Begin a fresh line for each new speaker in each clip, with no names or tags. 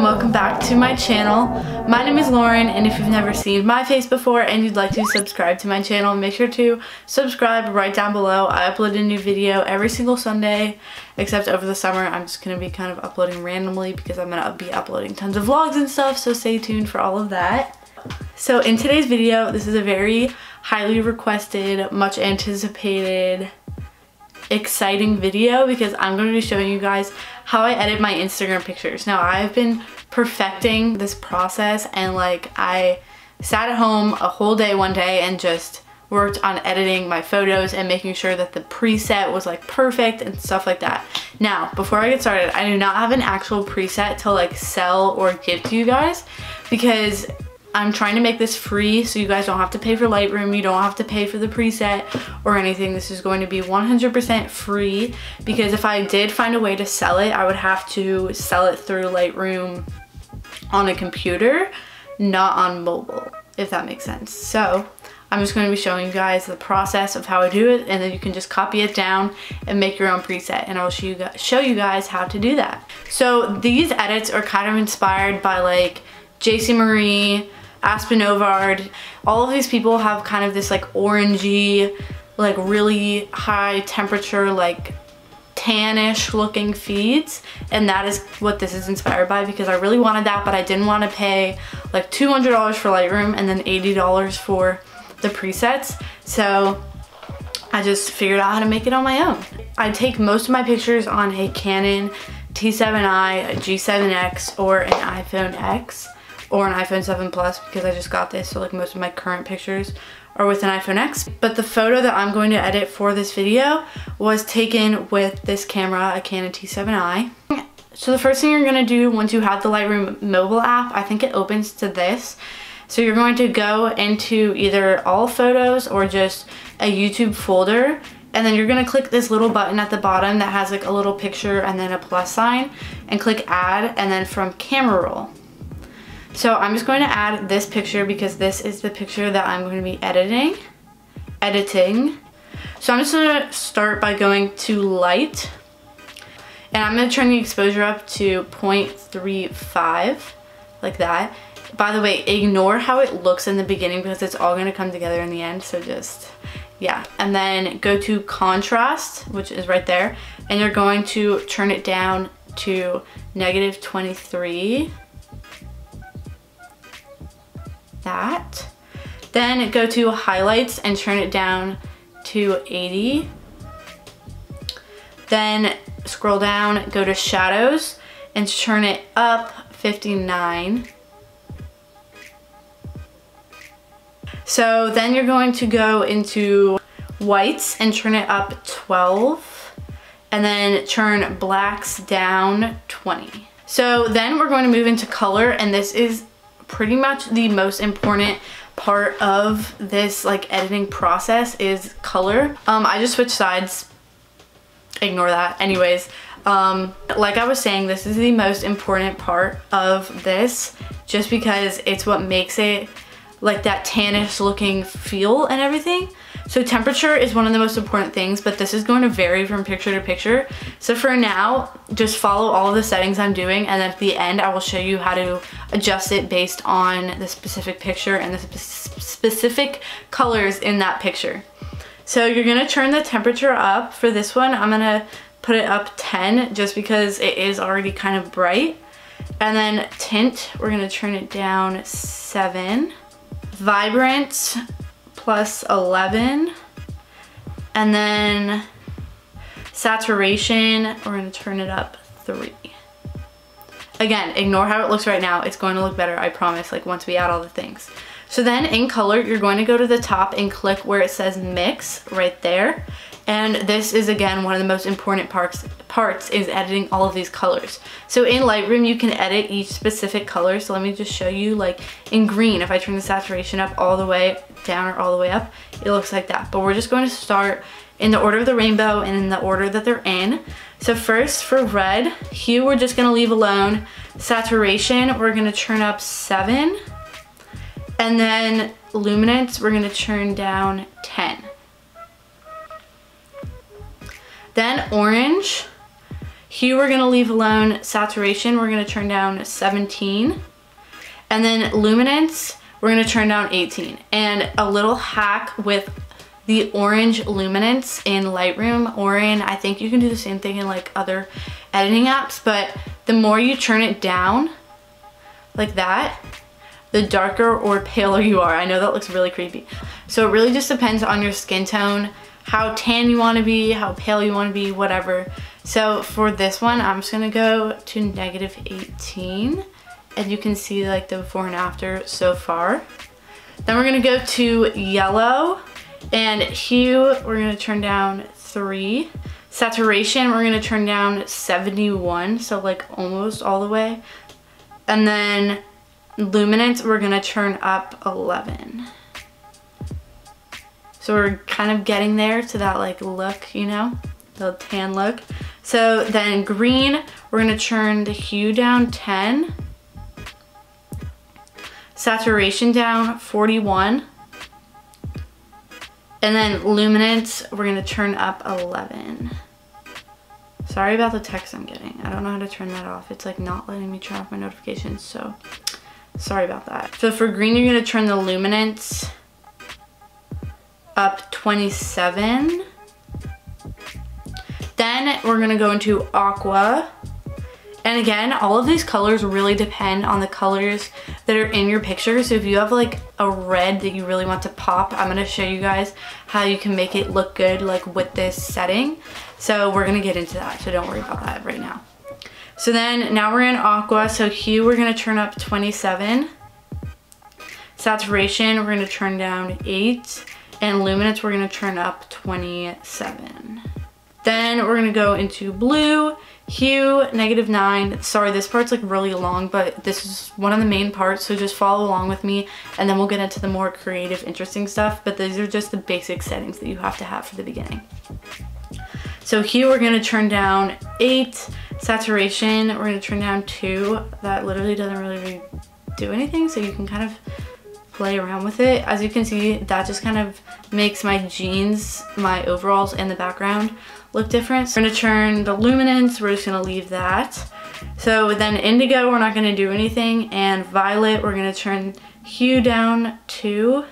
and welcome back to my channel. My name is Lauren, and if you've never seen my face before and you'd like to subscribe to my channel, make sure to subscribe right down below. I upload a new video every single Sunday, except over the summer I'm just going to be kind of uploading randomly because I'm going to be uploading tons of vlogs and stuff, so stay tuned for all of that. So in today's video, this is a very highly requested, much anticipated, exciting video because I'm going to be showing you guys how I edit my Instagram pictures. Now, I've been perfecting this process, and like I sat at home a whole day one day and just worked on editing my photos and making sure that the preset was like perfect and stuff like that. Now, before I get started, I do not have an actual preset to like sell or give to you guys because I'm trying to make this free so you guys don't have to pay for Lightroom, you don't have to pay for the preset or anything. This is going to be 100% free because if I did find a way to sell it, I would have to sell it through Lightroom on a computer, not on mobile, if that makes sense. So I'm just going to be showing you guys the process of how I do it, and then you can just copy it down and make your own preset, and I'll show you guys how to do that. So these edits are kind of inspired by like JC Marie, Aspen Ovard. All of these people have kind of this like orangey, like really high temperature, like tannish looking feeds, and that is what this is inspired by because I really wanted that, but I didn't want to pay like $200 for Lightroom and then $80 for the presets, so I just figured out how to make it on my own. I take most of my pictures on a Canon T7i, a G7X, or an iPhone X, or an iPhone 7 Plus because I just got this, so like most of my current pictures are with an iPhone X. But the photo that I'm going to edit for this video was taken with this camera, a Canon T7i. So the first thing you're gonna do once you have the Lightroom mobile app, I think it opens to this. So you're going to go into either all photos or just a YouTube folder, and then you're gonna click this little button at the bottom that has like a little picture and then a plus sign, and click add, and then from camera roll. So I'm just going to add this picture because this is the picture that I'm going to be editing. So I'm just going to start by going to light, and I'm going to turn the exposure up to 0.35, like that. By the way, ignore how it looks in the beginning because it's all going to come together in the end, so just, yeah. And then go to contrast, which is right there, and you're going to turn it down to -23. That. Then go to highlights and turn it down to 80. Then scroll down, go to shadows and turn it up 59. So then you're going to go into whites and turn it up 12, and then turn blacks down 20. So then we're going to move into color, and this is pretty much the most important part of this like editing process is color. I just switched sides, ignore that. Anyways, like I was saying, this is the most important part of this just because it's what makes it like that tannish looking feel and everything. So temperature is one of the most important things, but this is going to vary from picture to picture. So for now, just follow all of the settings I'm doing, and then at the end I will show you how to adjust it based on the specific picture and the specific colors in that picture. So you're gonna turn the temperature up. For this one, I'm gonna put it up 10 just because it is already kind of bright. And then tint, we're gonna turn it down 7. Vibrant, plus 11, and then saturation, we're going to turn it up 3. Again, ignore how it looks right now. It's going to look better, I promise, like once we add all the things. So then in color, you're going to go to the top and click where it says mix right there. And this is, again, one of the most important parts is editing all of these colors. So in Lightroom, you can edit each specific color. So let me just show you, like in green, if I turn the saturation up all the way down or all the way up, it looks like that. But we're just going to start in the order of the rainbow and in the order that they're in. So first for red, hue we're just gonna leave alone. Saturation, we're gonna turn up 7. And then luminance, we're gonna turn down 10. Then orange, Hue we're gonna leave alone. Saturation we're gonna turn down 17. And then luminance we're gonna turn down 18. And a little hack with the orange luminance in Lightroom, or in, I think you can do the same thing in like other editing apps, but the more you turn it down like that, the darker or paler you are. I know that looks really creepy. So it really just depends on your skin tone, how tan you want to be, how pale you want to be, whatever. So for this one, I'm just gonna go to -18, and you can see like the before and after so far. Then we're gonna go to yellow, and hue we're gonna turn down 3. Saturation we're gonna turn down 71, so like almost all the way. And then luminance we're gonna turn up 11. So we're kind of getting there to that like look, you know, the tan look. So then green, we're gonna turn the hue down 10. Saturation down 41. And then luminance, we're gonna turn up 11. Sorry about the text I'm getting. I don't know how to turn that off. It's like not letting me turn off my notifications, so sorry about that. So for green, you're gonna turn the luminance up 27. Then we're gonna go into aqua. And again, all of these colors really depend on the colors that are in your picture. So if you have like a red that you really want to pop, I'm gonna show you guys how you can make it look good like with this setting. So we're gonna get into that, so don't worry about that right now. So then now we're in aqua. So hue, we're gonna turn up 27. Saturation, we're gonna turn down 8. And luminance, we're gonna turn up 27. Then we're gonna go into blue. Hue, -9. Sorry, this part's like really long, but this is one of the main parts, so just follow along with me, and then we'll get into the more creative, interesting stuff, but these are just the basic settings that you have to have for the beginning. So hue, we're gonna turn down 8. Saturation, we're gonna turn down 2. That literally doesn't really do anything, so you can kind of play around with it. As you can see, that just kind of makes my jeans, my overalls, and the background look different. So we're gonna turn the luminance, we're just gonna leave that. So then indigo, we're not gonna do anything, and violet, we're gonna turn hue down 2,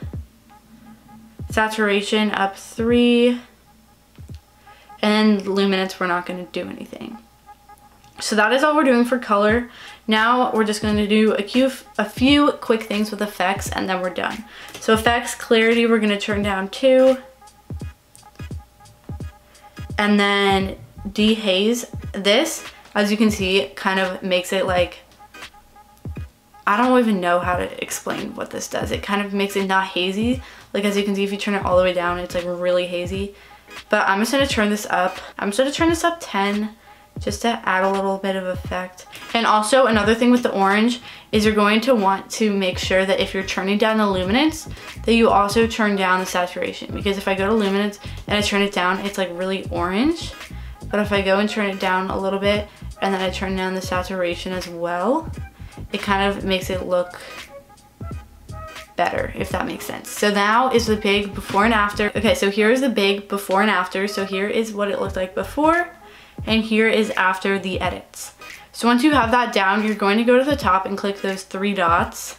saturation up 3, and luminance, we're not gonna do anything. So that is all we're doing for color. Now we're just gonna do a few quick things with effects, and then we're done. So effects, clarity, we're gonna turn down 2. And then dehaze, this, as you can see, kind of makes it like, I don't even know how to explain what this does. It kind of makes it not hazy. Like as you can see, if you turn it all the way down, it's like really hazy. But I'm just gonna turn this up. I'm just gonna turn this up 10, just to add a little bit of effect. And also another thing with the orange is you're going to want to make sure that if you're turning down the luminance, that you also turn down the saturation. Because if I go to luminance and I turn it down, it's like really orange. But if I go and turn it down a little bit and then I turn down the saturation as well, it kind of makes it look better, if that makes sense. So now is the big before and after. Okay, so here's the big before and after. So here is what it looked like before, and here is after the edits. So once you have that down, you're going to go to the top and click those 3 dots.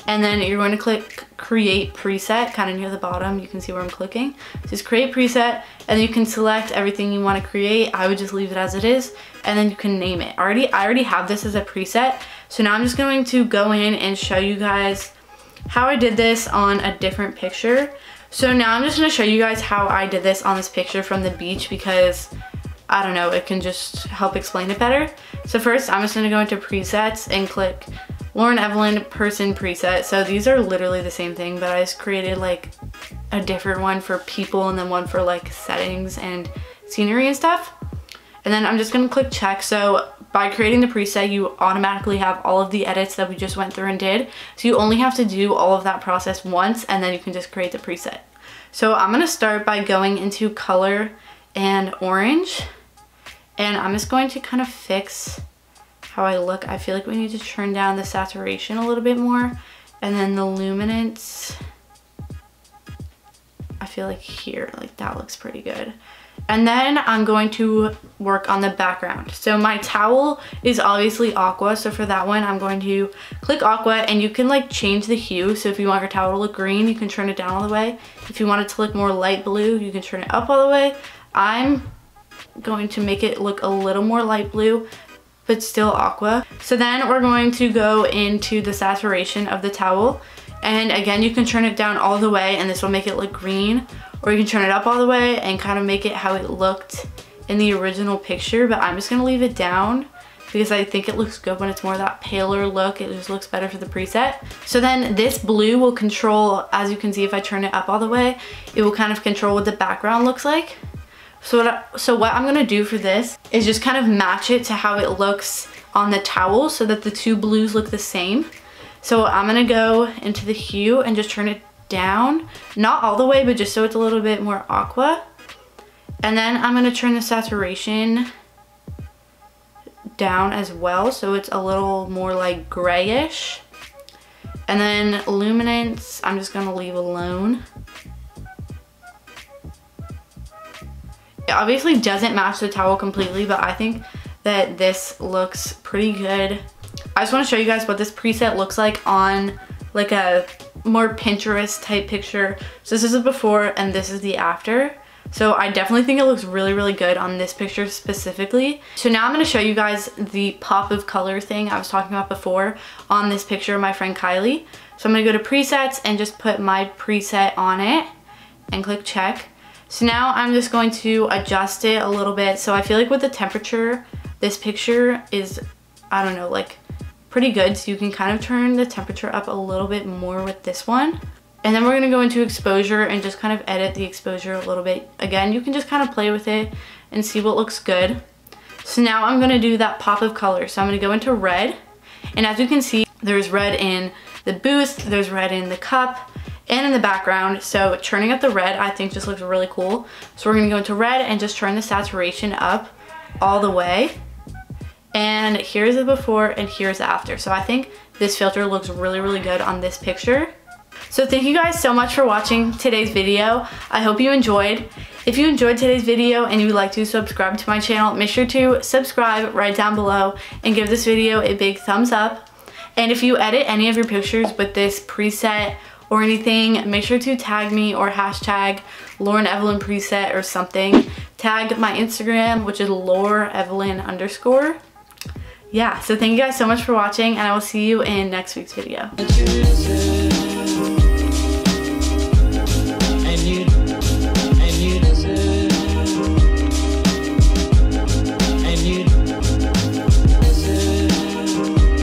And then you're going to click create preset, kind of near the bottom. You can see where I'm clicking. Just create preset, and you can select everything you want to create. I would just leave it as it is, and then you can name it. I already have this as a preset. So now I'm just going to go in and show you guys how I did this on a different picture. So now I'm just going to show you guys how I did this on this picture from the beach, because I don't know, it can just help explain it better. So first, I'm just gonna go into presets and click Lauren Evelyn person preset. So these are literally the same thing, but I just created like a different one for people and then one for like settings and scenery and stuff. And then I'm just gonna click check. So by creating the preset, you automatically have all of the edits that we just went through and did. So you only have to do all of that process once, and then you can just create the preset. So I'm gonna start by going into color and orange, and I'm just going to kind of fix how I look. I feel like we need to turn down the saturation a little bit more, and then the luminance, I feel like here, like that looks pretty good. And then I'm going to work on the background. So my towel is obviously aqua, so for that one I'm going to click aqua, and you can like change the hue. So if you want your towel to look green, you can turn it down all the way. If you want it to look more light blue, you can turn it up all the way. I'm going to make it look a little more light blue, but still aqua. So then we're going to go into the saturation of the towel. And again, you can turn it down all the way and this will make it look green, or you can turn it up all the way and kind of make it how it looked in the original picture, but I'm just gonna leave it down because I think it looks good when it's more that paler look. It just looks better for the preset. So then this blue will control, as you can see, if I turn it up all the way, it will kind of control what the background looks like. So what I'm gonna do for this is just kind of match it to how it looks on the towel so that the two blues look the same. So I'm gonna go into the hue and just turn it down, not all the way, but just so it's a little bit more aqua. And then I'm gonna turn the saturation down as well, so it's a little more like grayish. And then luminance, I'm just gonna leave alone. It obviously doesn't match the towel completely, but I think that this looks pretty good. I just want to show you guys what this preset looks like on like a more Pinterest type picture. So this is the before and this is the after. So I definitely think it looks really, really good on this picture specifically. So now I'm going to show you guys the pop of color thing I was talking about before on this picture of my friend Kylie. So I'm going to go to presets and just put my preset on it and click check. So now I'm just going to adjust it a little bit. So I feel like with the temperature, this picture is, I don't know, like pretty good. So you can kind of turn the temperature up a little bit more with this one. And then we're gonna go into exposure and just kind of edit the exposure a little bit. Again, you can just kind of play with it and see what looks good. So now I'm gonna do that pop of color. So I'm gonna go into red. And as you can see, there's red in the boost, there's red in the cup, and in the background. So turning up the red, I think just looks really cool. So we're gonna go into red and just turn the saturation up all the way. And here's the before and here's the after. So I think this filter looks really, really good on this picture. So thank you guys so much for watching today's video. I hope you enjoyed. If you enjoyed today's video and you would like to subscribe to my channel, make sure to subscribe right down below and give this video a big thumbs up. And if you edit any of your pictures with this preset or anything, make sure to tag me or hashtag Lauren Evelyn preset or something. Tag my Instagram, which is LaureEvelyn_. Yeah, so thank you guys so much for watching, and I will see you in next week's video.